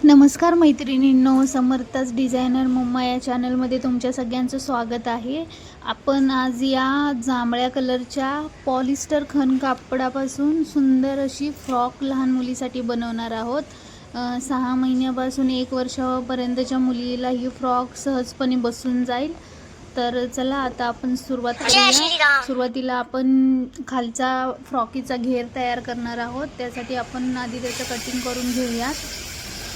नमस्कार मैत्रिणींनो, समर्थच designer mamma या चॅनलमध्ये तुमच्या सगळ्यांचं स्वागत आहे. आपण आज या जांभळ्या कलरच्या पॉलिस्टर खण कापडापासून सुंदर अशी फ्रॉक लहान मुलीसाठी बनवणार आहोत. 6 महिन्यापासून 1 वर्षापर्यंतच्या मुलीला ही फ्रॉक सहजपणे बसून जाईल. तर चला आता आपण सुरुवात करूया. सुरुवातीला आपण खालचा फ्रॉकीचा घेर तयार करणार आहोत. त्यासाठी आपण आधी त्याचं कटिंग करून घेऊयात.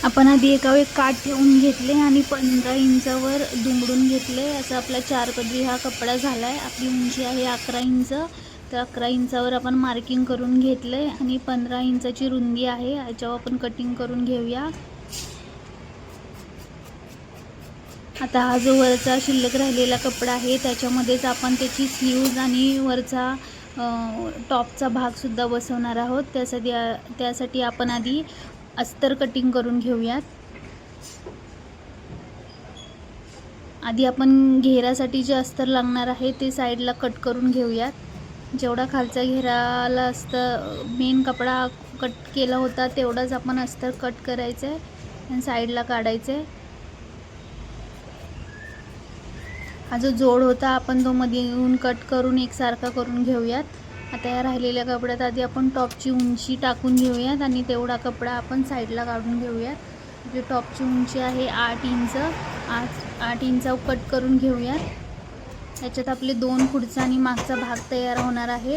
आपण आधी एका एक काठ ठेवून घेतले आणि 15 इंचावर दुमडून घेतले. असा आपला 4 पदरी हा कपडा झाला आहे. आपली उंची आहे 11 इंच. तर 11 इंचावर आपण मार्किंग करून घेतले आणि 15 इंचाची रुंदी आहे. याच्यावर आपण कटिंग करून घेऊया. आता हा जो वरचा शिल्लक राहिलेला कपडा आहे त्याच्यामध्येच आपण त्याची स्लीव्ज आणि वरचा टॉपचा भागसुद्धा बसवणार आहोत. त्यासाठी आपण आधी अस्तर कटिंग करून घेऊयात. आधी आपण घेरासाठी जे अस्तर लागणार आहे ते साईडला कट करून घेऊयात. जेवढा खालचा घेराला अस्तर मेन कपडा कट केला होता तेवढाच आपण अस्तर कट करायचं आहे आणि साईडला काढायचं आहे. हा जो जोड होता आपण तो मध्ये येऊन कट करून एकसारखा करून घेऊयात. आता या राहिलेल्या कपड्यात आधी आपण टॉपची उंची टाकून घेऊयात आणि तेवढा कपडा आपण साईडला काढून घेऊयात. जे टॉपची उंची आहे 8 इंच. 8 इंच कट करून घेऊयात. त्याच्यात आपले 2 पुढचा आणि मागचा भाग तयार होणार आहे.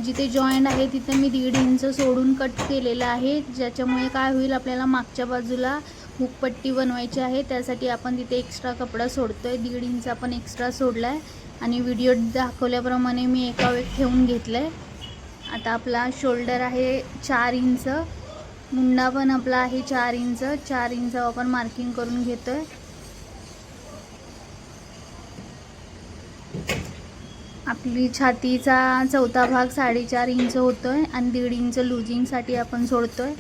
जिथे जॉईंट आहे तिथे मी 1.5 इंच सोडून कट केलेला आहे, ज्याच्यामुळे काय होईल आपल्याला मागच्या बाजूला हुकपट्टी बनवायची आहे. त्यासाठी आपण तिथे एक्स्ट्रा कपडा सोडतोय. 1.5 इंच आपण एक्स्ट्रा सोडला आहे आणि व्हिडिओ दाखवल्याप्रमाणे मी एका वेळेस ठेवून घेतलं आहे. आता आपला शोल्डर आहे 4 इंच. मुंडा पण आपला आहे 4 इंच. 4 इंच आपण मार्किंग करून घेतोय. आपली छातीचा चौथा भाग 4.5 इंच होतोय आणि 1.5 इंच लुजिंगसाठी आपण सोडतोय.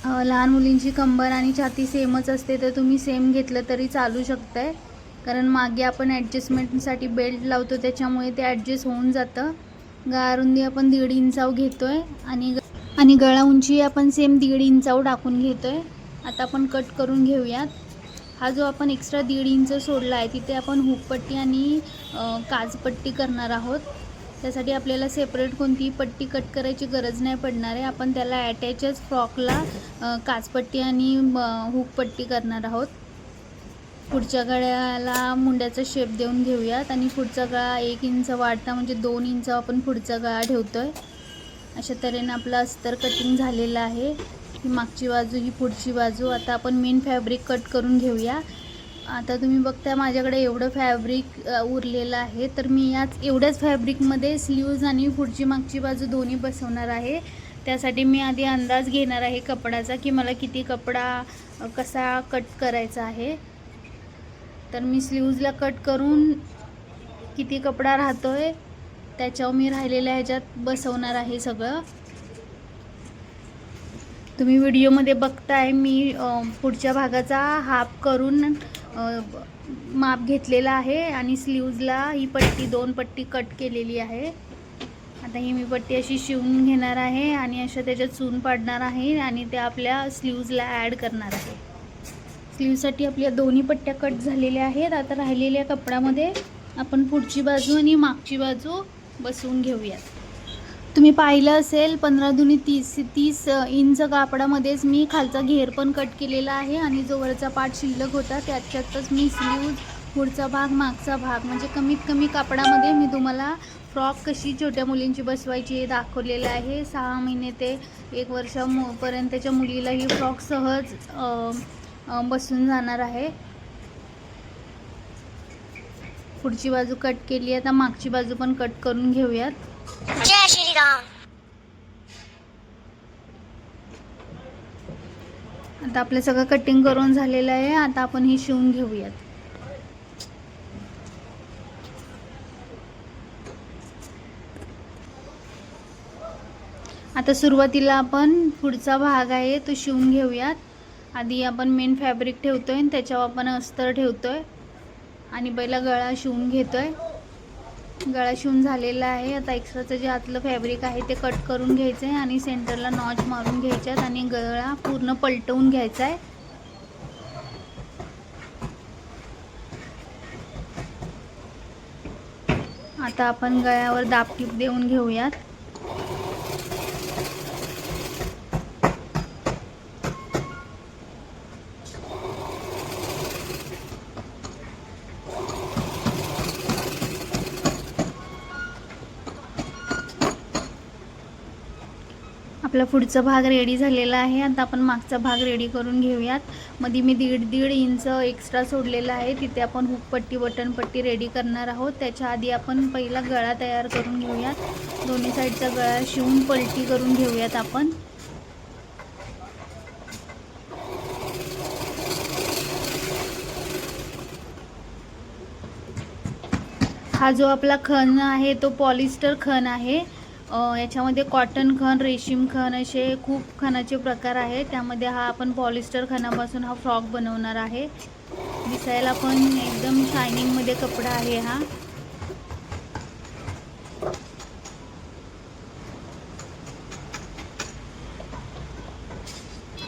लहान मुलींची कंबर आणि छाती सेमच असते, तर तुम्ही सेम घेतलं तरी चालू शकताय. कारण मागे आपण ॲडजस्टमेंटसाठी बेल्ट लावतो त्याच्यामुळे ते ॲडजस्ट होऊन जातं. गारुंदी आपण 1.5 इंचावर घेतोय आणि गळा उंची आपण सेम 1.5 इंचावर टाकून घेतोय. आता आपण कट करून घेऊयात. हा जो आपण एक्स्ट्रा 1.5 इंच सोडला आहे तिथे आपण हुकपट्टी आणि काजपट्टी करणार आहोत. त्यासाठी आपल्याला सेपरेट कोणतीही पट्टी कट करायची गरज नाही पडणार आहे. आपण त्याला अटॅचच फ्रॉकला काजपट्टी आणि हुकपट्टी करणार आहोत. पुढच्या गळ्याला मुंड्याचा शेप देऊन घेऊयात आणि पुढचा गळा 1 इंच वाढता म्हणजे 2 इंच आपण पुढचा गळा ठेवतोय. अशा तऱ्हेने आपलं अस्तर कटिंग झालेलं आहे. ही मागची बाजू, ही पुढची बाजू. आता आपण मेन फॅब्रिक कट करून घेऊया. आता तुम्ही बघता माझ्याकडे एवढं फॅब्रिक उरलेलं आहे, तर मी एवढ्याच फॅब्रिकमध्ये स्लीव्ज आणि पुढची मागची बाजू दोन्ही बसवणार आहे. त्यासाठी मी आधी अंदाज घेणार आहे कपड्याचा की मला किती कपडा कसा कट करायचा आहे. तर मी स्लीव्जला कट करून किती कपडा राहतोय त्याच्यावर मी राहिलेल्या ह्याच्यात बसवणार आहे सगळं. तुम्ही व्हिडिओमध्ये बघताय मी पुढच्या भागाचा हाफ करून माप घेतलेला आहे आणि स्लीव्जला ही पट्टी 2 पट्टी कट केलेली आहे. आता ही मी पट्टी अशी शिवून घेणार आहे आणि अशा त्याच्यात सून पाडणार आहे आणि त्या आपल्या स्लीव्जला ॲड करणार आहे. स्लीव्जसाठी आपल्या दोन्ही पट्ट्या कट झालेल्या आहेत. आता राहिलेल्या कपड्यामध्ये आपण पुढची बाजू आणि मागची बाजू बसवून घेऊयात. तुम्ही पाहिलं असेल 15 दुनी 30 इंच कापडामध्येच मी खालचा घेर पण कट केलेला आहे आणि जो वरचा पार्ट शिल्लक होता त्याच्यातच मी स्लीव्ज, पुढचा भाग, मागचा भाग म्हणजे कमीत कमी कापडामध्ये मी तुम्हाला फ्रॉक कशी छोट्या मुलींची बसवायची हे दाखवलेलं आहे. 6 महिने ते 1 वर्षापर्यंतच्या मुलीला ही फ्रॉक सहज बसून जाणार आहे. पुढची बाजू कट केली आहे. आता मागची बाजू पण कट करून घेऊयात. जय श्रीराम. आता आपलं सगळं कटिंग करून झालेलं आहे. आता आपण ही शिवून घेऊयात. आता सुरुवातीला आपण पुढचा भाग आहे तो शिवून घेऊयात. आधी आपण मेन फॅब्रिक ठेवतोय आणि त्याच्यावर आपण अस्तर ठेवतोय आणि पहिला गळा शिवून घेतोय. गळा शिवून झालेला आहे. आता एक्स्ट्राचं जे आतलं फॅब्रिक आहे ते कट करून घ्यायचं आहे आणि सेंटरला नॉच मारून घ्यायच्यात आणि गळा पूर्ण पलटवून घ्यायचा आहे. आता आपण गळ्यावर दाबटीप देऊन घेऊयात. आपला पुढचा भाग रेडी झालेला आहे. आता आपण मागचा भाग रेडी करून घेऊयात. मध्ये मी 1.5 इंच एक्स्ट्रा सोडलेला आहे, तिथे आपण हुकपट्टी बटनपट्टी रेडी करणार आहोत. त्याच्या आधी आपण पहिला गळा तयार करून घेऊयात. दोन्ही साईडचा गळा शिवून पलटी करून घेऊयात आपण. हा जो आपला खण आहे तो पॉलिस्टर खण आहे. याच्यामध्ये कॉटन खण, रेशीम खण असे खूप खणाचे प्रकार आहेत. त्यामध्ये हा आपण पॉलिस्टर खणापासून हा फ्रॉक बनवणार आहे. दिसायला पण एकदम शायनिंगमध्ये कपडा आहे हा.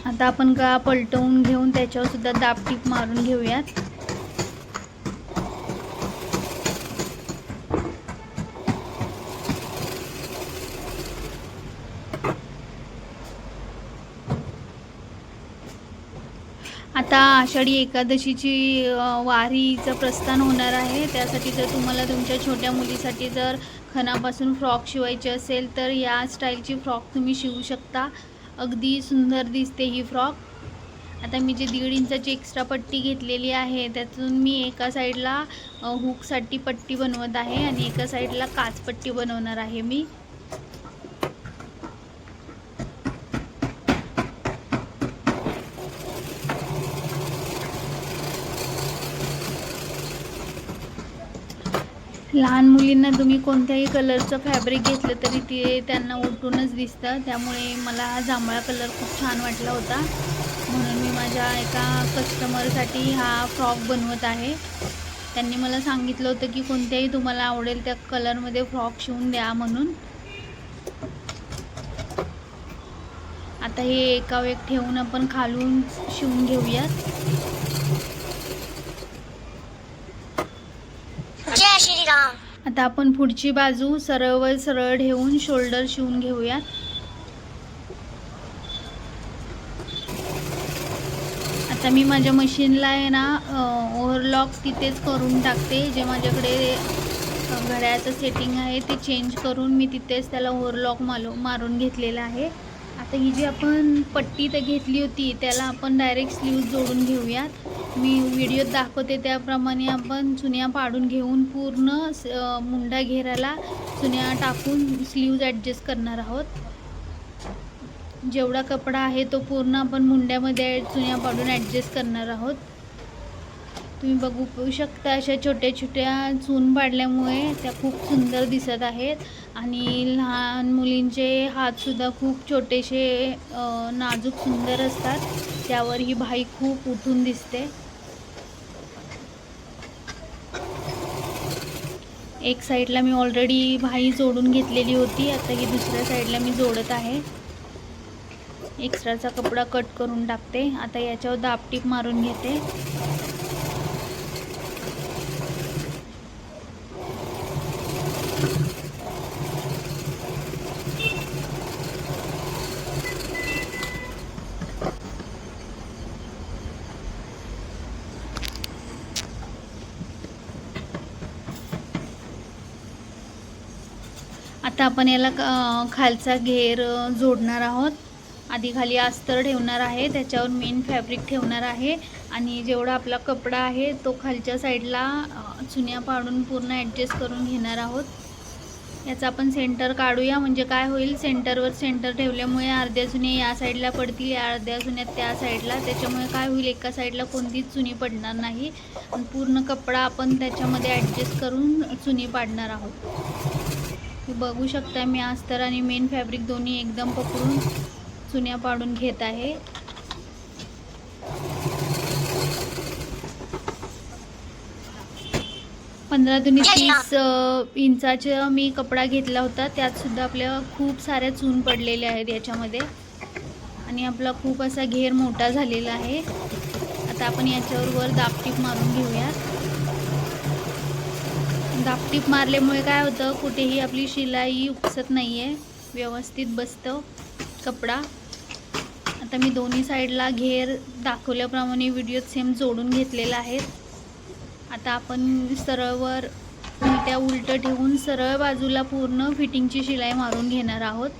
आता आपण गळा पलटवून घेऊन त्याच्यावर सुद्धा दाबटीप मारून घेऊयात. आता आषाढी एकादशीची वारीचं प्रस्थान होणार आहे. त्यासाठी जर तुम्हाला तुमच्या छोट्या मुलीसाठी जर खणापासून फ्रॉक शिवायची असेल तर या स्टाईलची फ्रॉक तुम्ही शिवू शकता. अगदी सुंदर दिसते ही फ्रॉक. आता मी जे 1.5 इंचाची एक्स्ट्रा पट्टी घेतलेली आहे त्यातून मी एका साईडला हुकसाठी पट्टी बनवत आहे आणि एका साईडला काचपट्टी बनवणार आहे मी. लहान मुलींना तुम्ही कोणत्याही कलरचं फॅब्रिक घेतलं तरी ते त्यांना उठूनच दिसतं. त्यामुळे मला हा जांभळा कलर खूप छान वाटला होता, म्हणून मी माझ्या एका कस्टमरसाठी हा फ्रॉक बनवत आहे. त्यांनी मला सांगितलं होतं की कोणत्याही तुम्हाला आवडेल त्या कलरमध्ये फ्रॉक शिवून द्या म्हणून. आता हे एकावर एक ठेवून आपण खालून शिवून घेऊयात. जय श्रीराम. आता आपण पुढची बाजू सरळ सरळ ठेवून शोल्डर शिवून घेऊयात. आता मी माझ्या मशीनला आहे ना ओव्हरलॉक तिथेच करून टाकते. जे माझ्याकडे घड्याळाचं सेटिंग आहे ते चेंज करून मी तिथेच त्याला ओव्हरलॉक मारून घेतलेला आहे. आता ही जी आपण पट्टी तर घेतली होती त्याला आपण डायरेक्ट स्लीव्ज जोडून घेऊयात. मी व्हिडिओत दाखवते त्याप्रमाणे आपण चुन्या पाडून घेऊन पूर्ण मुंडा घेराला चुन्या टाकून स्लीव्ज ॲडजस्ट करणार आहोत. जेवढा कपडा आहे तो पूर्ण आपण मुंड्यामध्ये चुन्या पाडून ॲडजस्ट करणार आहोत. तुम्ही बघू शकता अशा छोट्या छोट्या चून पाडल्यामुळे त्या खूप सुंदर दिसत आहेत. आणि लहान मुलींचे हातसुद्धा खूप छोटेसे नाजूक सुंदर असतात. त्यावर ही बाही खूप उठून दिसते. एक साईडला मी ऑलरेडी बाही जोडून घेतलेली होती. आता ही दुसऱ्या साईडला मी जोडत आहे. एक्स्ट्राचा कपडा कट करून टाकते. आता याच्यावर दाबटीप मारून घेते. आता आपण याला खालचा घेर जोडणार आहोत. आधी खाली अस्तर ठेवणार आहे, त्याच्यावर मेन फॅब्रिक ठेवणार आहे आणि जेवढा आपला कपडा आहे तो खालच्या साईडला चुन्या पाडून पूर्ण ॲडजस्ट करून घेणार आहोत. याचा आपण सेंटर काढूया. म्हणजे काय होईल, सेंटरवर सेंटर ठेवल्यामुळे अर्ध्या चुन्या या साईडला पडतील, या अर्ध्या चुन्या त्या साईडला. त्याच्यामुळे काय होईल, एका साईडला कोणतीच चुनी पडणार नाही आणि पूर्ण कपडा आपण त्याच्यामध्ये ॲडजस्ट करून चुनी पाडणार आहोत. बघू शकता मी अस्तर आणि मेन फॅब्रिक दोन्ही एकदम पकडून चुन्या पाडून घेत आहे. पंधरा दुनी 30 इंचाचा मी कपडा घेतला होता. त्यात सुद्धा आपल्या खूप साऱ्या चून पडलेल्या आहेत याच्यामध्ये आणि आपला खूप असा घेर मोठा झालेला आहे. आता आपण याच्यावर दाबटीप मारून घेऊया. दापटीप मारल्यामुळे काय होतं, कुठेही आपली शिलाई उपसत नाही आहे, व्यवस्थित बसतं कपडा. आता मी दोन्ही साईडला घेर दाखवल्याप्रमाणे व्हिडिओत सेम जोडून घेतलेला आहे. आता आपण सरळवर उलट्या उलटं ठेवून सरळ बाजूला पूर्ण फिटिंगची शिलाई मारून घेणार आहोत.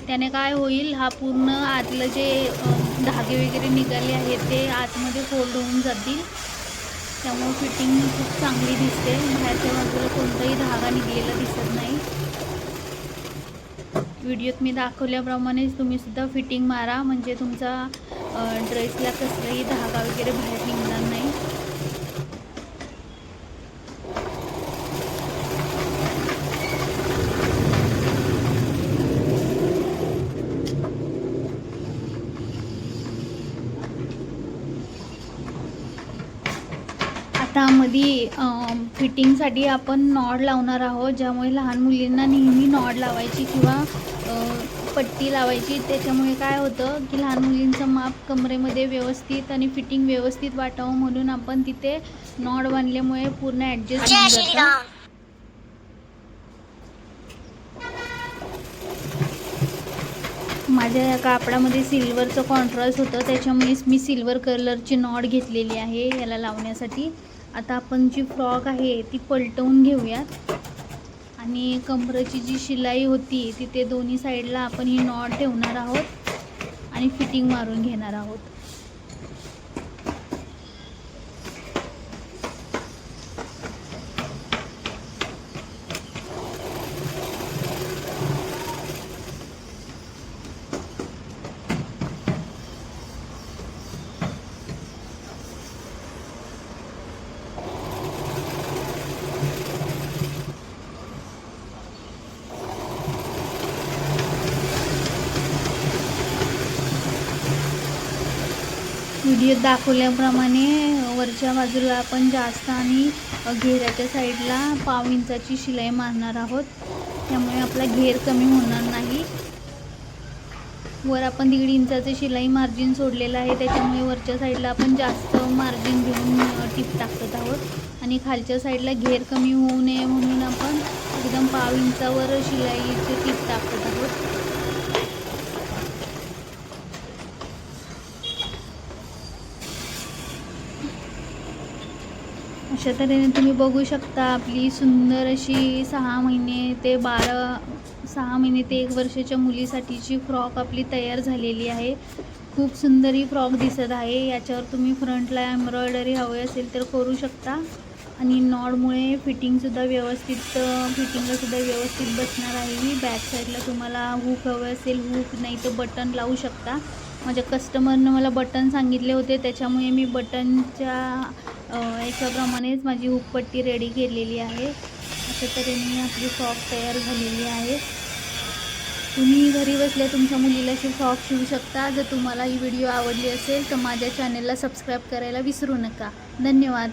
त्याने काय होईल, हा पूर्ण आतलं जे धागे वगैरे निघाले आहेत ते आतमध्ये फोल्ड होऊन जातील. त्यामुळे फिटिंग खूप चांगली दिसते, बाहेरच्या बाजूला कोणताही धागा निघलेला दिसत नाही. व्हिडिओत मी दाखवल्याप्रमाणेच तुम्हीसुद्धा फिटिंग मारा, म्हणजे तुमचा ड्रेसला कसलाही धागा वगैरे बाहेर निघणार नाही. आता मध्ये फिटिंगसाठी आपण नॉड लावणार आहोत, ज्यामुळे लहान मुलींना नेहमी नॉड लावायची किंवा पट्टी लावायची. त्याच्यामुळे काय होतं की लहान मुलींचं माप कमरेमध्ये व्यवस्थित आणि फिटिंग व्यवस्थित वाटावं म्हणून आपण तिथे नॉड बांधल्यामुळे पूर्ण ॲडजस्ट होऊन जातं. माझ्या या कापडामध्ये सिल्वरचं कॉन्ट्रास्ट होतं, त्याच्यामुळेच मी सिल्वर कलरची नॉड घेतलेली आहे याला लावण्यासाठी. आता आपण जी फ्रॉक आहे ती पलटवून घेऊयात आणि कमरेची जी शिलाई होती तिथे दोन्ही साईडला आपण ही नॉट ठेवणार आहोत आणि फिटिंग मारून घेणार आहोत. व्हिडिओत दाखवल्याप्रमाणे वरच्या बाजूला आपण जास्त आणि घेराच्या साईडला 1/2 इंचाची शिलाई मारणार आहोत, त्यामुळे आपला घेर कमी होणार नाही. वर आपण 1.5 इंचाचे शिलाई मार्जिन सोडलेलं आहे, त्याच्यामुळे वरच्या साईडला आपण जास्त मार्जिन घेऊन टिप टाकत आहोत आणि खालच्या साईडला घेर कमी होऊ नये म्हणून आपण एकदम 1/2 इंचावर शिलाईचे टिप टाकत आहोत. अशा तऱ्हेने तुम्ही बघू शकता आपली सुंदर अशी 6 महिने ते 1 वर्षाच्या मुलीसाठीची फ्रॉक आपली तयार झालेली आहे. खूप सुंदर ही फ्रॉक दिसत आहे. याच्यावर तुम्ही फ्रंटला एम्ब्रॉयडरी हवी असेल तर करू शकता आणि नॉडमुळे फिटिंगसुद्धा व्यवस्थित बसणार आहे. ही बॅक साईडला तुम्हाला हुक हवे असेल, हुक नाही तर बटन लावू शकता. माझ्या कस्टमरनं मला बटन सांगितले होते, त्याच्यामुळे मी बटनच्या याच्याप्रमाणेच माझी हुकपट्टी रेडी केलेली आहे. अशा तऱ्हेने आपली फ्रॉक तयार झालेली आहे. तुम्ही घरी बसल्या तुमच्या मुलीला अशी फ्रॉक शिवू शकता. जर तुम्हाला ही व्हिडिओ आवडली असेल तर माझ्या चॅनलला सबस्क्राईब करायला विसरू नका. धन्यवाद.